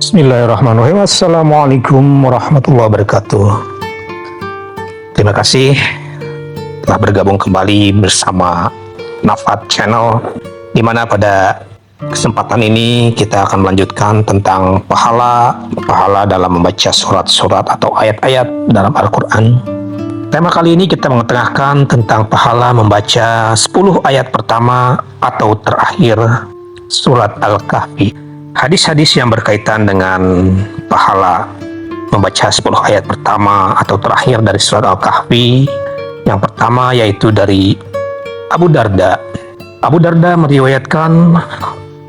Bismillahirrahmanirrahim. Assalamualaikum warahmatullahi wabarakatuh. Terima kasih telah bergabung kembali bersama Nafat Channel, di mana pada kesempatan ini kita akan melanjutkan tentang pahala dalam membaca surat-surat atau ayat-ayat dalam Al-Quran. Tema kali ini kita mengetengahkan tentang pahala membaca 10 ayat pertama atau terakhir surat Al-Kahfi. Hadis-hadis yang berkaitan dengan pahala membaca 10 ayat pertama atau terakhir dari surat Al-Kahfi. Yang pertama yaitu dari Abu Darda. Abu Darda meriwayatkan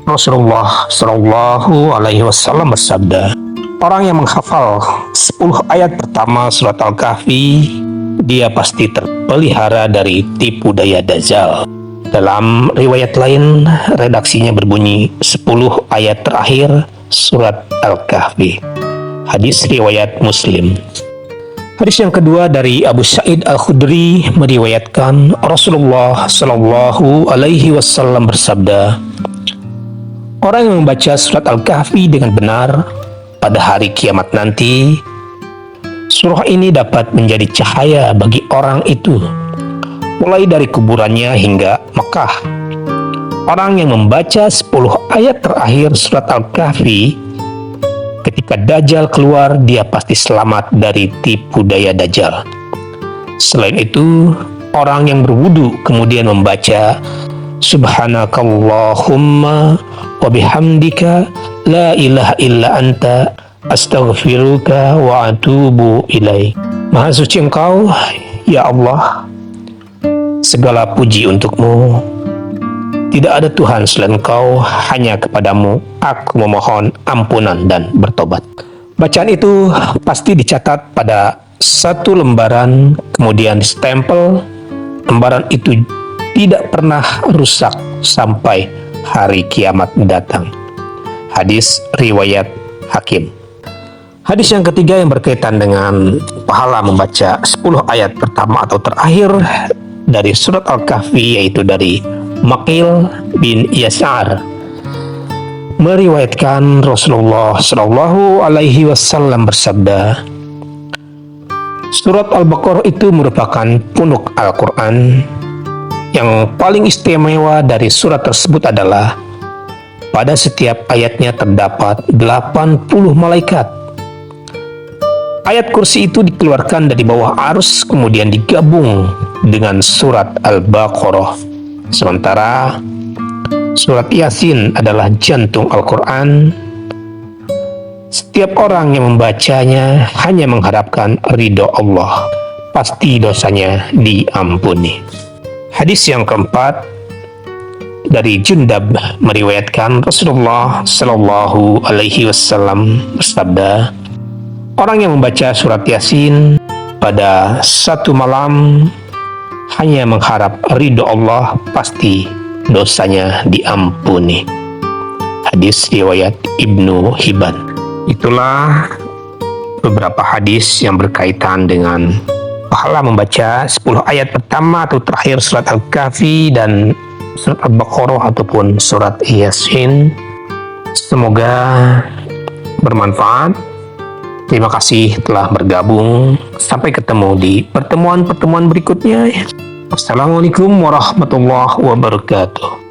Rasulullah Shallallahu Alaihi Wasallam bersabda, orang yang menghafal 10 ayat pertama surat Al-Kahfi, dia pasti terpelihara dari tipu daya Dajjal. Dalam riwayat lain, redaksinya berbunyi 10 ayat terakhir surat Al-Kahfi. Hadis riwayat Muslim. Hadis yang kedua dari Abu Sa'id Al-Khudri meriwayatkan Rasulullah Shallallahu Alaihi Wasallam bersabda, orang yang membaca surat Al-Kahfi dengan benar pada hari kiamat nanti, surah ini dapat menjadi cahaya bagi orang itu, mulai dari kuburannya hingga Mekah. Orang yang membaca 10 ayat terakhir surat Al-Kahfi, ketika Dajjal keluar, dia pasti selamat dari tipu daya Dajjal. Selain itu, orang yang berwudu kemudian membaca Subhanakallahumma wa bihamdika la ilaha illa anta astaghfiruka wa atubu ilaik. Maha suci Engkau, ya Allah, segala puji untukmu. Tidak ada Tuhan selain Engkau, hanya kepadamu aku memohon ampunan dan bertobat. Bacaan itu pasti dicatat pada satu lembaran, kemudian distempel. Lembaran itu tidak pernah rusak sampai hari kiamat datang. Hadis riwayat Hakim. Hadis yang ketiga yang berkaitan dengan pahala membaca 10 ayat pertama atau terakhir dari surat Al-Kahfi, yaitu dari Maqil bin Yasar, meriwayatkan Rasulullah Shallallahu Alaihi Wasallam bersabda, surat Al-Baqarah itu merupakan punuk Al-Quran. Yang paling istimewa dari surat tersebut adalah pada setiap ayatnya terdapat 80 malaikat. Ayat kursi itu dikeluarkan dari bawah arus kemudian digabung dengan surat Al-Baqarah. Sementara surat Yasin adalah jantung Al-Quran. Setiap orang yang membacanya hanya mengharapkan ridho Allah, pasti dosanya diampuni. Hadis yang keempat dari Jundab meriwayatkan Rasulullah Shallallahu Alaihi Wasallam bersabda, orang yang membaca surat Yasin pada satu malam hanya mengharap ridho Allah, pasti dosanya diampuni. Hadis riwayat Ibnu Hibban. Itulah beberapa hadis yang berkaitan dengan pahala membaca 10 ayat pertama atau terakhir surat Al-Kahfi dan surat Al-Baqarah ataupun surat Yasin. Semoga bermanfaat. Terima kasih telah bergabung. Sampai ketemu di pertemuan-pertemuan berikutnya. Assalamualaikum warahmatullahi wabarakatuh.